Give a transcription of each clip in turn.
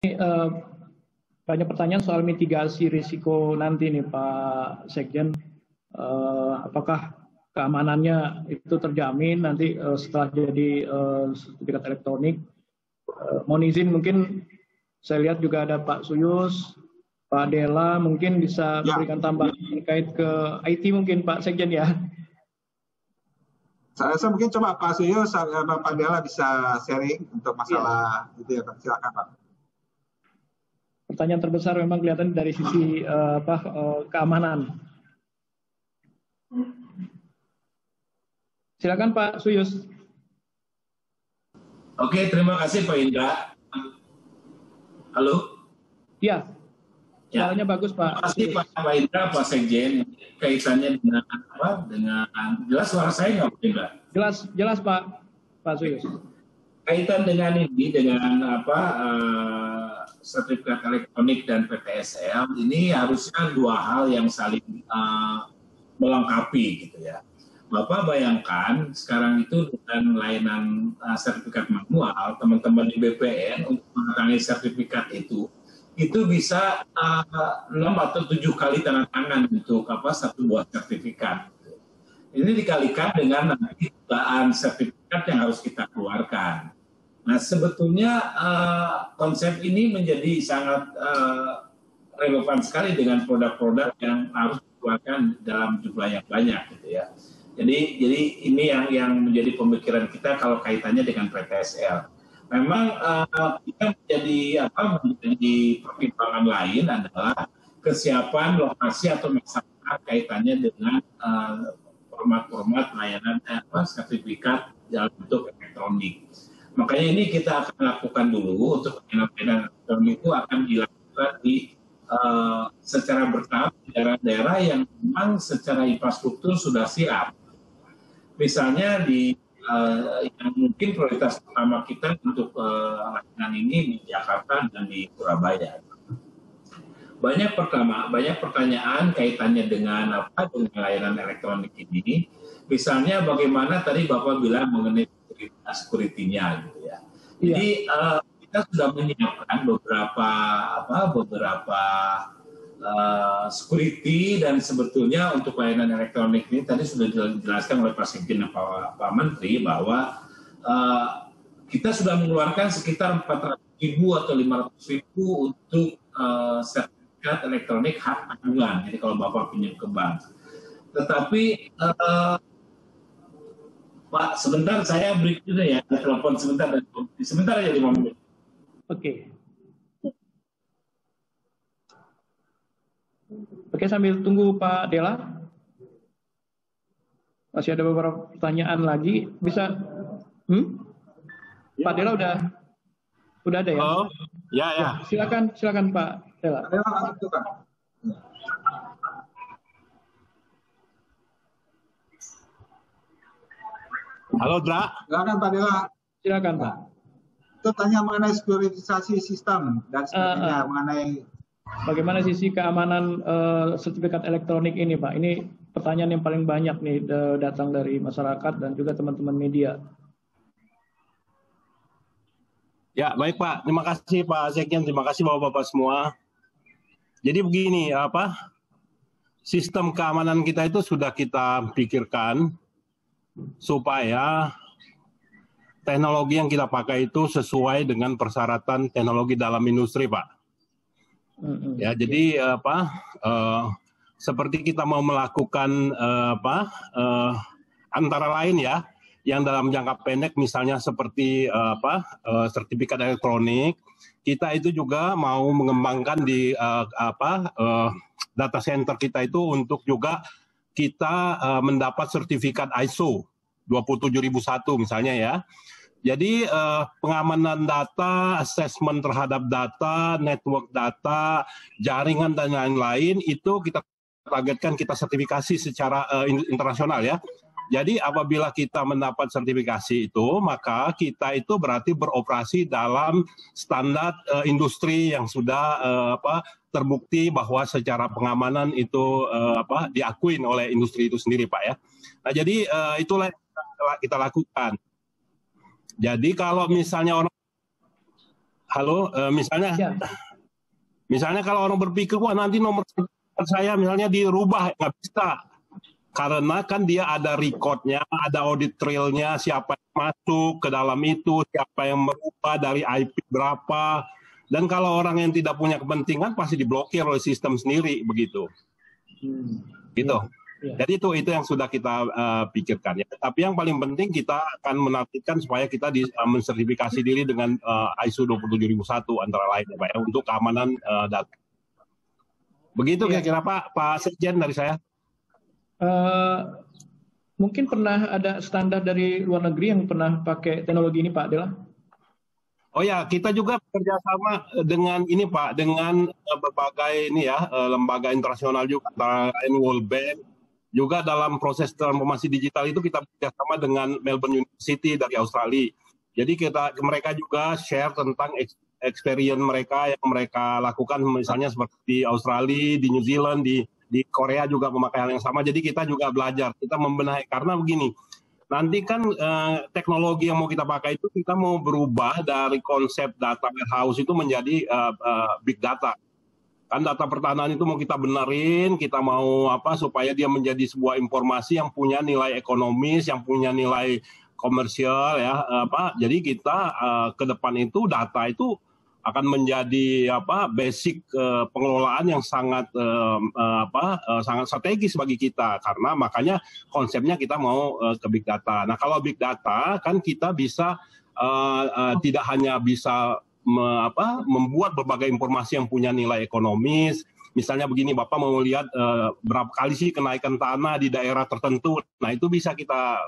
eh, banyak pertanyaan soal mitigasi risiko nanti nih Pak Sekjen. Apakah keamanannya itu terjamin nanti setelah jadi sertifikat elektronik? Mohon izin mungkin saya lihat juga ada Pak Suyus, Pak Dela, mungkin bisa memberikan tambahan terkait ke IT mungkin Pak Sekjen ya. Saya rasa mungkin coba Pak Suyus, Pak Dela bisa sharing untuk masalah itu ya Pak. Silakan Pak. Pertanyaan terbesar memang kelihatan dari sisi keamanan. Silakan Pak Suyus. Oke, terima kasih Pak Indra. Halo? Iya, suaranya bagus Pak. Terima kasih Pak Indra, Pak Sekjen. Kaitannya dengan apa? Dengan jelas suara saya nggak Pak Indra? Jelas Pak Suyus. Kaitan dengan ini, dengan apa? Sertifikat elektronik dan PTSL ini harusnya dua hal yang saling melengkapi gitu ya. Bapak bayangkan sekarang itu dengan layanan sertifikat manual, teman-teman di BPN untuk menandatangani sertifikat itu bisa 6 atau 7 kali tanda tangan untuk satu buah sertifikat. Ini dikalikan dengan nanti jutaan sertifikat yang harus kita keluarkan. Nah sebetulnya konsep ini menjadi sangat relevan sekali dengan produk-produk yang harus dikeluarkan dalam jumlah yang banyak gitu ya. Jadi ini yang menjadi pemikiran kita kalau kaitannya dengan PTSL. Memang kita menjadi pertimbangan lain adalah kesiapan lokasi atau masyarakat kaitannya dengan format-format layanan sertifikat dalam bentuk elektronik. Makanya ini kita akan lakukan dulu untuk layanan elektronik itu akan dilakukan secara bertahap di daerah-daerah yang memang secara infrastruktur sudah siap. Misalnya yang mungkin prioritas pertama kita untuk layanan ini di Jakarta dan di Surabaya. Banyak pertanyaan kaitannya dengan dengan layanan elektronik ini. Misalnya bagaimana tadi Bapak bilang mengenai security-nya gitu ya. Jadi kita sudah menyiapkan beberapa security dan sebetulnya untuk layanan elektronik ini tadi sudah dijelaskan oleh Pak Sekjen dan Pak Menteri bahwa kita sudah mengeluarkan sekitar 400.000 atau 500.000 untuk sertifikat elektronik hak tanggungan. Jadi kalau Bapak pinjam ke bank. Tetapi Pak, sebentar saya break dulu ya, telepon sebentar aja 5 menit. Oke, sambil tunggu Pak Dela. Masih ada beberapa pertanyaan lagi. Bisa? Pak Dela udah ada ya? Oh, ya. Silakan Pak Dela. Halo, Dra. Silakan Pak Dela. Silakan Pak. Itu tanya mengenai sekuritisasi sistem dan sebagainya mengenai bagaimana sisi keamanan sertifikat elektronik ini Pak? Ini pertanyaan yang paling banyak nih datang dari masyarakat dan juga teman-teman media. Ya, baik Pak. Terima kasih Pak Sekjen, terima kasih Bapak-Bapak semua. Jadi begini, sistem keamanan kita itu sudah kita pikirkan supaya teknologi yang kita pakai itu sesuai dengan persyaratan teknologi dalam industri, Pak. Ya, jadi seperti kita mau melakukan antara lain ya, yang dalam jangka pendek misalnya seperti sertifikat elektronik, kita itu juga mau mengembangkan di data center kita itu untuk juga kita mendapat sertifikat ISO 27001 misalnya ya. Jadi pengamanan data, assessment terhadap data, network data, jaringan dan lain-lain itu kita targetkan kita sertifikasi secara internasional ya. Jadi apabila kita mendapat sertifikasi itu, maka kita itu berarti beroperasi dalam standar industri yang sudah terbukti bahwa secara pengamanan itu diakuin oleh industri itu sendiri, Pak ya. Nah, jadi itulah yang kita lakukan. Jadi kalau misalnya orang Halo, Ya. misalnya kalau orang berpikir, wah nanti nomor saya misalnya dirubah, nggak bisa. Karena kan dia ada recordnya, ada audit trailnya, siapa yang masuk ke dalam itu, siapa yang merubah dari IP berapa. Dan kalau orang yang tidak punya kepentingan pasti diblokir oleh sistem sendiri begitu. Gitu. Ya. Jadi itu yang sudah kita pikirkan ya. Tapi yang paling penting kita akan menargetkan supaya kita mensertifikasi diri dengan ISO 27001 antara lain ya Pak ya, untuk keamanan data. Begitu kira-kira Pak Sekjen dari saya. Mungkin pernah ada standar dari luar negeri yang pernah pakai teknologi ini Pak Dela? Oh ya, kita juga bekerja sama dengan ini Pak, dengan berbagai ini ya lembaga internasional juga, antara World Bank. Juga dalam proses transformasi digital itu kita bekerja sama dengan Melbourne University dari Australia. Jadi mereka juga share tentang experience mereka yang mereka lakukan, misalnya seperti di Australia, di New Zealand, di Korea juga memakai hal yang sama. Jadi kita juga belajar, kita membenahi. Karena begini, nanti kan teknologi yang mau kita pakai itu kita mau berubah dari konsep data warehouse itu menjadi big data. Kan data pertanahan itu mau kita benerin, kita mau supaya dia menjadi sebuah informasi yang punya nilai ekonomis, yang punya nilai komersial ya. Jadi kita ke depan itu data itu akan menjadi basic pengelolaan yang sangat sangat strategis bagi kita, karena makanya konsepnya kita mau ke big data. Nah kalau big data kan kita bisa tidak hanya bisa membuat berbagai informasi yang punya nilai ekonomis. Misalnya begini, Bapak mau lihat berapa kali sih kenaikan tanah di daerah tertentu. Nah itu bisa kita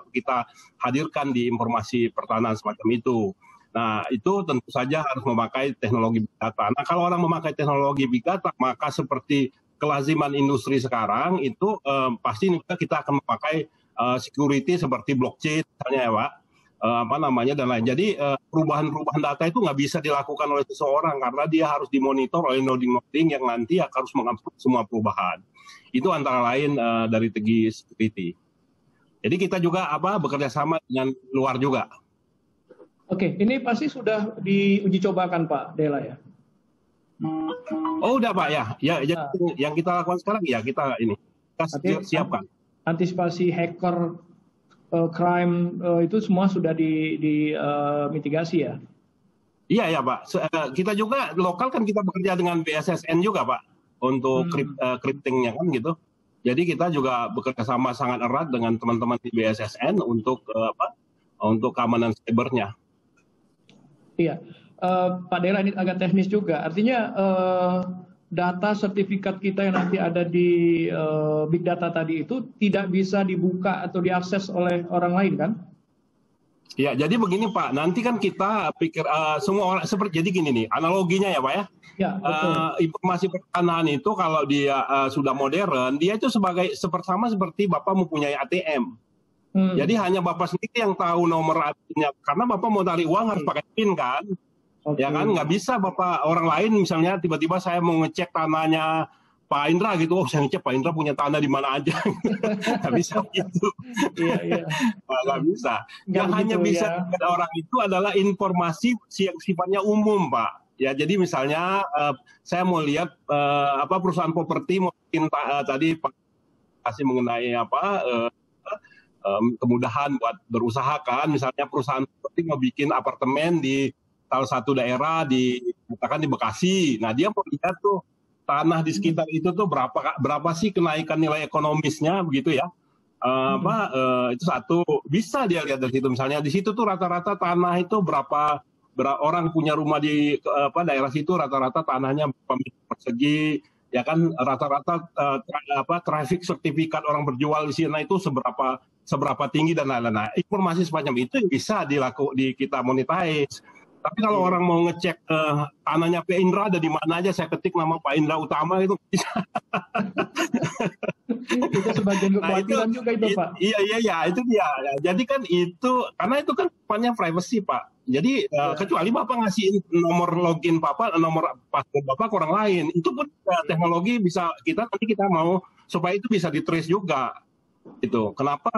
hadirkan di informasi pertanahan semacam itu. Nah, itu tentu saja harus memakai teknologi big data. Nah, kalau orang memakai teknologi big data, maka seperti kelaziman industri sekarang, itu pasti kita akan memakai security seperti blockchain, misalnya ya Pak, dan lain. Jadi perubahan-perubahan data itu nggak bisa dilakukan oleh seseorang, karena dia harus dimonitor oleh noding-noding yang nanti harus mengupload semua perubahan. Itu antara lain dari segi security. Jadi kita juga bekerja sama dengan luar juga. Oke, ini pasti sudah diuji cobakan Pak Dela ya? Oh udah Pak ya. Yang kita lakukan sekarang ya kita siapkan. Antisipasi hacker, crime itu semua sudah mitigasi ya? Iya ya Pak. Kita juga lokal kan kita bekerja dengan BSSN juga Pak untuk cryptingnya kan gitu. Jadi kita juga bekerja sama sangat erat dengan teman-teman di BSSN untuk keamanan cybernya. Iya, Pak Dela, ini agak teknis juga. Artinya data sertifikat kita yang nanti ada di big data tadi itu tidak bisa dibuka atau diakses oleh orang lain kan? Ya, jadi begini Pak. Nanti kan kita pikir semua orang seperti jadi gini nih, analoginya ya Pak ya. Ya, betul. Informasi pertanahan itu kalau dia sudah modern, dia itu seperti Bapak mempunyai ATM. Jadi hanya Bapak sendiri yang tahu nomor ATM-nya, karena Bapak mau tarik uang harus pakai PIN kan, ya kan, nggak bisa Bapak orang lain misalnya tiba-tiba saya mau ngecek tanahnya Pak Indra gitu, saya ngecek Pak Indra punya tanah di mana aja, nggak bisa gitu, nggak bisa. Yang hanya bisa orang itu adalah informasi yang sifatnya umum Pak. Ya jadi misalnya saya mau lihat perusahaan properti mungkin tadi Pak kasih mengenai kemudahan buat berusaha kan, misalnya perusahaan seperti mau bikin apartemen di salah satu daerah katakan di Bekasi. Nah dia mau lihat tuh tanah di sekitar itu tuh berapa sih kenaikan nilai ekonomisnya begitu ya. Itu satu bisa dia lihat dari situ, misalnya di situ tuh rata-rata tanah itu berapa orang punya rumah di daerah situ, rata-rata tanahnya berapa meter persegi. Ya kan rata-rata traffic sertifikat orang berjual di sini itu seberapa tinggi dan lain-lain. Nah, informasi semacam itu bisa kita monetize. Tapi kalau orang mau ngecek tanahnya Pak Indra ada di mana aja, saya ketik nama Pak Indra Utama itu bisa. Itu sebagian kekhawatiran juga itu Pak. Iya itu dia. Jadi kan itu karena itu kan sifatnya privacy Pak. Jadi kecuali Bapak ngasih nomor login Bapak, nomor password Bapak ke orang lain, itu pun teknologi bisa nanti kita mau supaya itu bisa di-trace juga. Itu kenapa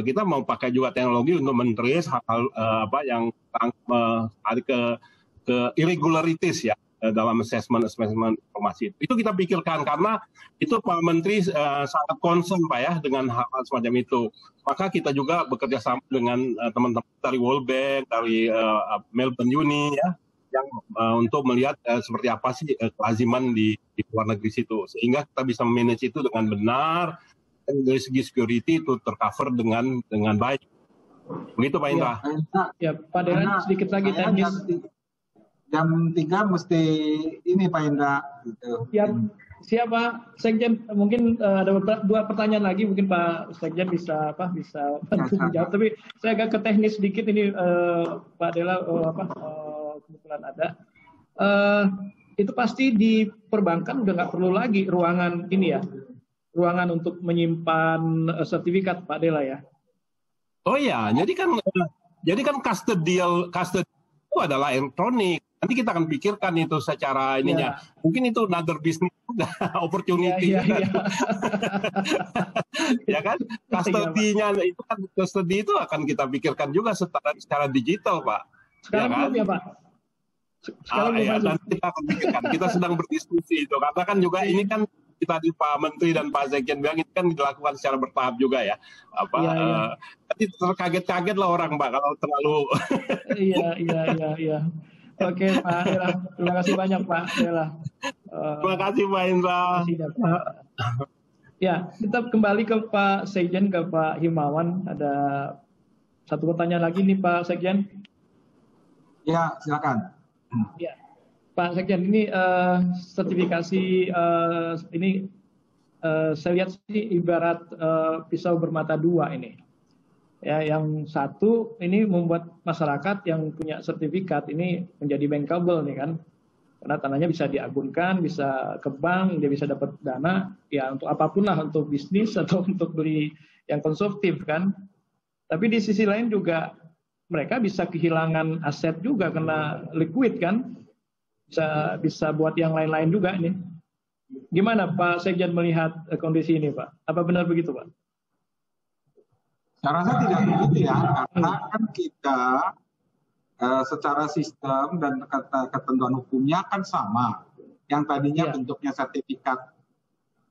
kita mau pakai juga teknologi untuk men-trace hal-hal yang tarik ke irregularities ya dalam assessment informasi itu kita pikirkan, karena itu Pak Menteri sangat concern Pak ya dengan hal-hal semacam itu. Maka kita juga bekerja sama dengan teman-teman dari World Bank, dari Melbourne Uni ya, yang untuk melihat seperti apa sih kelaziman di luar negeri situ, sehingga kita bisa manage itu dengan benar dan dari segi security itu tercover dengan baik. Begitu Pak Indra. Ya Pak Deran, sedikit lagi teknis. Jam 3 mesti ini Pak Indra. Gitu. Siapa Sekjen, mungkin ada 2 pertanyaan lagi, mungkin Pak Sekjen bisa bantu menjawab. Tapi saya agak ke teknis sedikit ini, Pak Dela, kebetulan ada. Itu pasti di perbankan udah nggak perlu lagi ruangan ini ya, ruangan untuk menyimpan sertifikat Pak Dela ya. Oh ya, jadi kan custodial itu adalah elektronik. Nanti kita akan pikirkan itu secara ininya. Mungkin itu another business juga, opportunity. Ya kan? Custody-nya itu kan, custody itu akan kita pikirkan juga secara digital, Pak. Sekarang ya kan? belum ya, Pak? Sekarang nanti kita akan pikirkan. Kita sedang berdiskusi itu. Karena kan juga ini kan kita di Pak Menteri dan Pak Sekjen bilang itu kan dilakukan secara bertahap juga ya. Nanti terkaget-kaget lah orang, Pak, kalau terlalu. Iya. Oke Pak Dela, terima kasih banyak Pak Dela. Terima kasih Pak Indra. Ya, kita kembali ke Pak Sekjen, ke Pak Himawan. Ada satu pertanyaan lagi nih Pak Sekjen. Ya, silakan. Ya, Pak Sekjen, ini sertifikasi ini saya lihat sih ibarat pisau bermata dua ini. Ya, yang satu ini membuat masyarakat yang punya sertifikat ini menjadi bankable nih kan, karena tanahnya bisa diagunkan, bisa ke bank, dia bisa dapat dana ya untuk apapun lah, untuk bisnis atau untuk beli yang konsumtif kan. Tapi di sisi lain juga mereka bisa kehilangan aset juga karena liquid kan, bisa buat yang lain-lain juga ini. Gimana Pak Sekjen melihat kondisi ini Pak? Apa benar begitu Pak? Saya rasa tidak begitu ya, karena kan kita secara sistem dan ketentuan hukumnya kan sama. Yang tadinya bentuknya sertifikat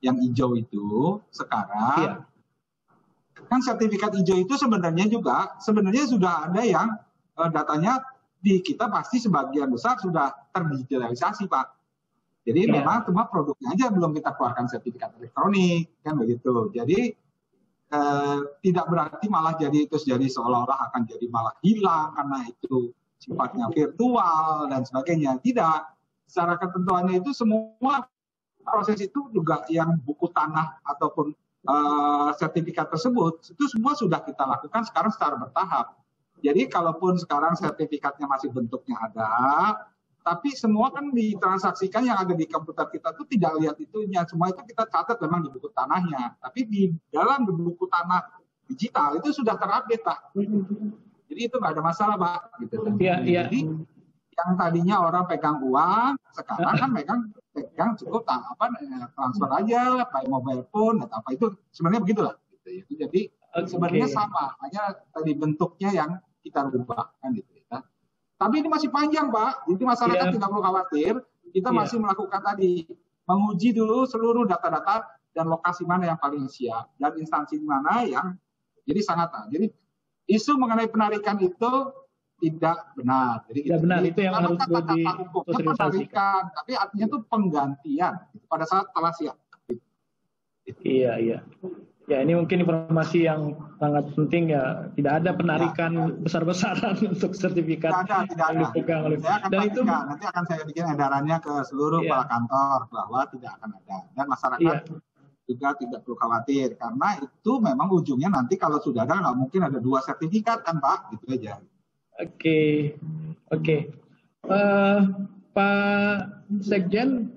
yang hijau itu, sekarang kan sertifikat hijau itu sebenarnya sudah ada yang datanya di kita pasti sebagian besar sudah terdigitalisasi Pak. Jadi memang cuma produknya aja belum kita keluarkan sertifikat elektronik, kan begitu. Jadi tidak berarti malah jadi seolah-olah akan jadi malah hilang karena itu sifatnya virtual dan sebagainya. Tidak. Secara ketentuannya itu semua proses itu juga yang buku tanah ataupun sertifikat tersebut itu semua sudah kita lakukan sekarang secara bertahap. Jadi kalaupun sekarang sertifikatnya masih bentuknya ada, tapi semua kan ditransaksikan yang ada di komputer kita tuh tidak lihat itunya. Semua itu kita catat memang di buku tanahnya. Tapi di dalam buku tanah digital itu sudah terupdate Pak. Jadi itu nggak ada masalah Pak. Gitu. Jadi yang tadinya orang pegang uang, sekarang kan pegang cukup transfer aja, pakai mobile phone atau apa itu sebenarnya begitulah. Gitu. Jadi sebenarnya sama, hanya tadi bentuknya yang kita rubah kan gitu. Tapi ini masih panjang, Pak. Jadi masyarakat tidak perlu khawatir. Kita masih melakukan tadi, menguji dulu seluruh data-data dan lokasi mana yang paling siap dan instansi mana yang jadi isu mengenai penarikan itu tidak benar. Jadi tidak benar, itu yang harus penarikan, tapi artinya itu penggantian pada saat telah siap. Iya. Ya ini mungkin informasi yang sangat penting ya, tidak ada penarikan besar-besaran untuk sertifikat tidak ada. Dipegang oleh. Dan itu nanti akan saya bikin edarannya ke seluruh kepala kantor bahwa tidak akan ada, dan masyarakat juga tidak perlu khawatir karena itu memang ujungnya nanti kalau sudah ada nggak mungkin ada 2 sertifikat kan Pak, gitu aja. Oke. Pak Sekjen,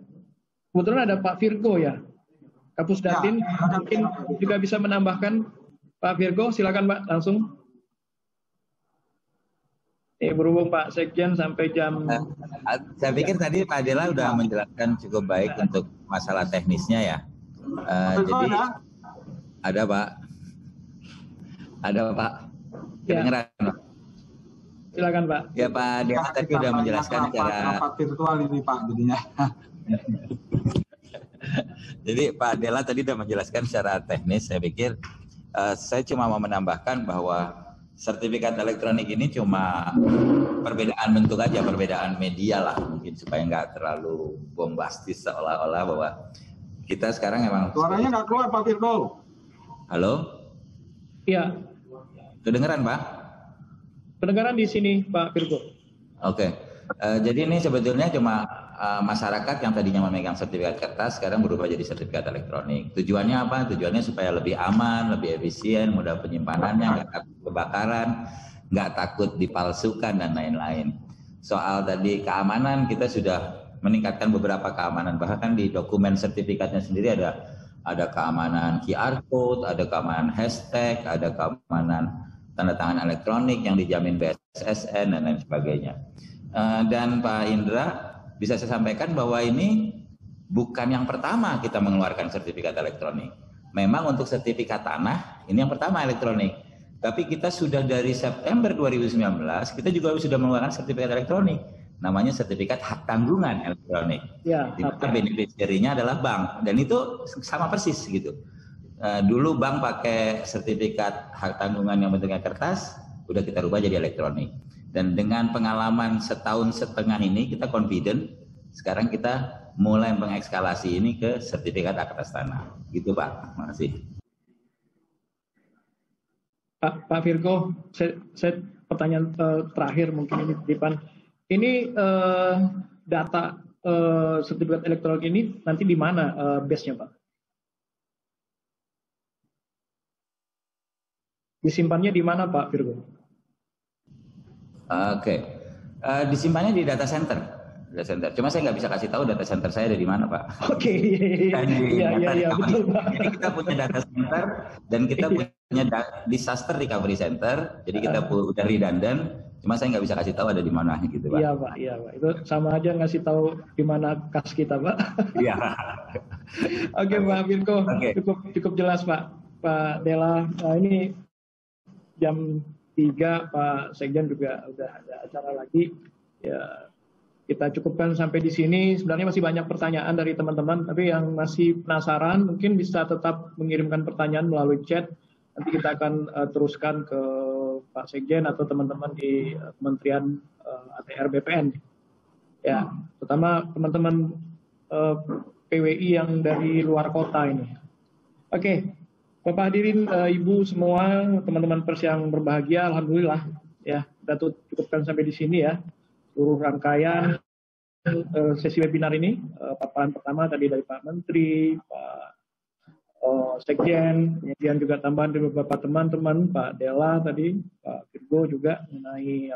kebetulan ada Pak Virgo ya. Kapus Datin, mungkin juga bisa menambahkan Pak Virgo, silakan Pak, langsung. Berhubung Pak Sekjen sampai jam. Saya pikir tadi Pak Dela sudah menjelaskan cukup baik untuk masalah teknisnya ya. Jadi ada Pak. Kedengeran Pak. Silakan Pak. Ya Pak Dela tadi sudah menjelaskan secara rapat virtual ini Pak jadinya. Jadi Pak Dela tadi sudah menjelaskan secara teknis. Saya pikir saya cuma mau menambahkan bahwa sertifikat elektronik ini cuma perbedaan bentuk aja, perbedaan media lah mungkin supaya nggak terlalu bombastis seolah-olah bahwa kita sekarang emang. Suaranya nggak keluar Pak Firko. Halo? Iya. Kedengeran Pak? Kedengaran di sini Pak Firko. Oke. Jadi ini sebetulnya cuma masyarakat yang tadinya memegang sertifikat kertas sekarang berubah jadi sertifikat elektronik. Tujuannya apa? Tujuannya supaya lebih aman, lebih efisien, mudah penyimpanannya, nggak takut kebakaran, nggak takut dipalsukan dan lain-lain. Soal tadi keamanan kita sudah meningkatkan beberapa keamanan, bahkan di dokumen sertifikatnya sendiri ada keamanan QR code, ada keamanan hashtag, ada keamanan tanda tangan elektronik yang dijamin BSSN dan lain sebagainya. Dan Pak Indra, bisa saya sampaikan bahwa ini bukan yang pertama kita mengeluarkan sertifikat elektronik. Memang untuk sertifikat tanah, ini yang pertama elektronik. Tapi kita sudah dari September 2019, kita juga sudah mengeluarkan sertifikat elektronik. Namanya sertifikat hak tanggungan elektronik. Ya, di mana beneficiary-nya adalah bank. Dan itu sama persis gitu. Dulu bank pakai sertifikat hak tanggungan yang bentuknya kertas, udah kita rubah jadi elektronik. Dan dengan pengalaman setahun setengah ini kita confident, sekarang kita mulai mengekskalasi ini ke sertifikat hak atas tanah. Gitu Pak, terima kasih. Pak Firko, saya pertanyaan terakhir mungkin ini Dipan. Ini data sertifikat elektronik ini nanti di mana base-nya Pak? Disimpannya di mana Pak Firko? Oke. Disimpannya di data center. Cuma saya nggak bisa kasih tahu data center saya ada di mana, Pak. Oke. Iya, betul, Pak. Jadi kita punya data center dan kita punya disaster recovery center. Jadi kita udah redundant. Cuma saya nggak bisa kasih tahu ada di mana gitu, Pak. Iya, Pak. Itu sama aja ngasih tahu di mana kas kita, Pak. Iya. Oke, Pak Firko. Cukup jelas, Pak. Pak Dela, ini jam 3 Pak Sekjen juga udah ada acara lagi. Ya, kita cukupkan sampai di sini. Sebenarnya masih banyak pertanyaan dari teman-teman, tapi yang masih penasaran mungkin bisa tetap mengirimkan pertanyaan melalui chat. Nanti kita akan teruskan ke Pak Sekjen atau teman-teman di Kementerian ATR BPN. Ya, terutama teman-teman PWI yang dari luar kota ini. Oke. Bapak hadirin, Ibu semua, teman-teman pers yang berbahagia, alhamdulillah ya, kita cukupkan sampai di sini ya. Seluruh rangkaian sesi webinar ini, paparan pertama tadi dari Pak Menteri, Pak Sekjen, kemudian juga tambahan dari beberapa teman-teman, Pak Dela tadi, Pak Firgo juga mengenai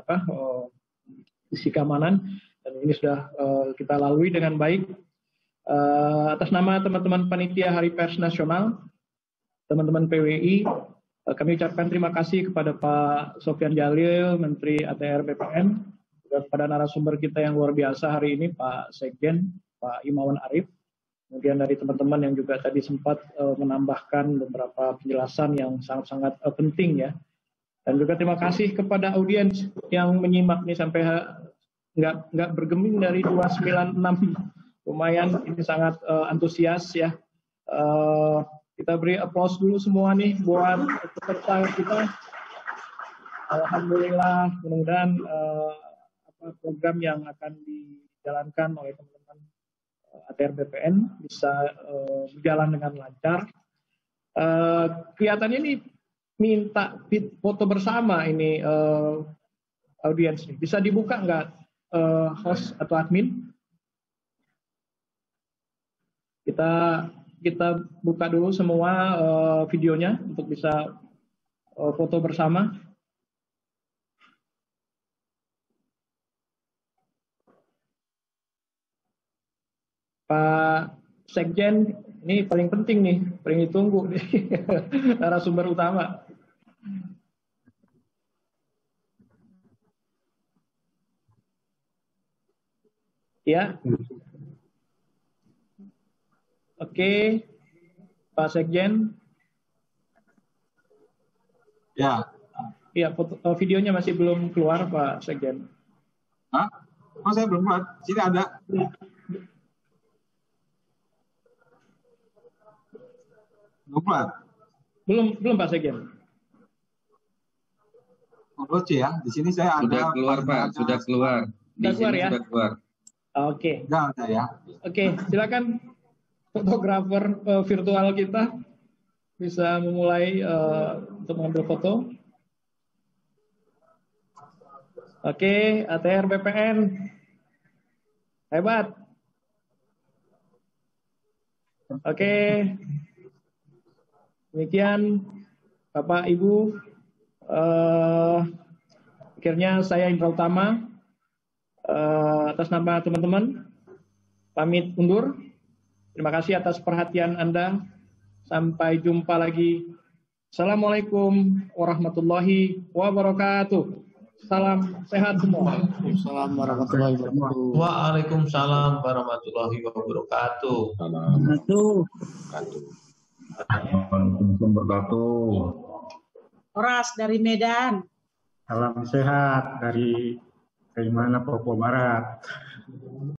sisi keamanan, dan ini sudah kita lalui dengan baik. Atas nama teman-teman panitia Hari Pers Nasional, teman-teman PWI, kami ucapkan terima kasih kepada Pak Sofyan Jalil, Menteri ATR BPN, dan kepada narasumber kita yang luar biasa hari ini, Pak Sekjen, Pak Imawan Arif, kemudian dari teman-teman yang juga tadi sempat menambahkan beberapa penjelasan yang sangat-sangat penting ya. Dan juga terima kasih kepada audiens yang menyimak nih sampai nggak bergeming dari 296, lumayan ini sangat antusias ya. Kita beri aplaus dulu semua nih buat peserta kita. Alhamdulillah, mudah-mudahan program yang akan dijalankan oleh teman-teman ATR BPN bisa berjalan dengan lancar. Kelihatannya ini minta foto bersama ini audiens nih. Bisa dibuka nggak host atau admin? Kita buka dulu semua videonya untuk bisa foto bersama. Pak Sekjen, ini paling penting nih, paling ditunggu nih, narasumber utama. Ya. Oke, Pak Sekjen. Ya, Iya, videonya masih belum keluar Pak Sekjen. Hah? Oh, saya belum buat. Sini ada. Belum buat. Belum Pak Sekjen. Lucu ya. Di sini saya ada. Sudah keluar Pak, sudah keluar. Di Sudah keluar sini ya? sudah keluar. Oke. Udah ya. Oke, silakan fotografer virtual kita bisa memulai untuk mengambil foto. Oke, ATR BPN. Hebat. Oke. Demikian Bapak Ibu. Akhirnya saya Indra Utama atas nama teman-teman pamit undur. Terima kasih atas perhatian Anda. Sampai jumpa lagi. Assalamualaikum warahmatullahi wabarakatuh. Salam sehat semua. Assalamualaikum warahmatullahi wabarakatuh. Waalaikumsalam warahmatullahi wabarakatuh. Waalaikumsalam wabarakatuh. Oras dari Medan. Salam sehat dari mana Papua Barat.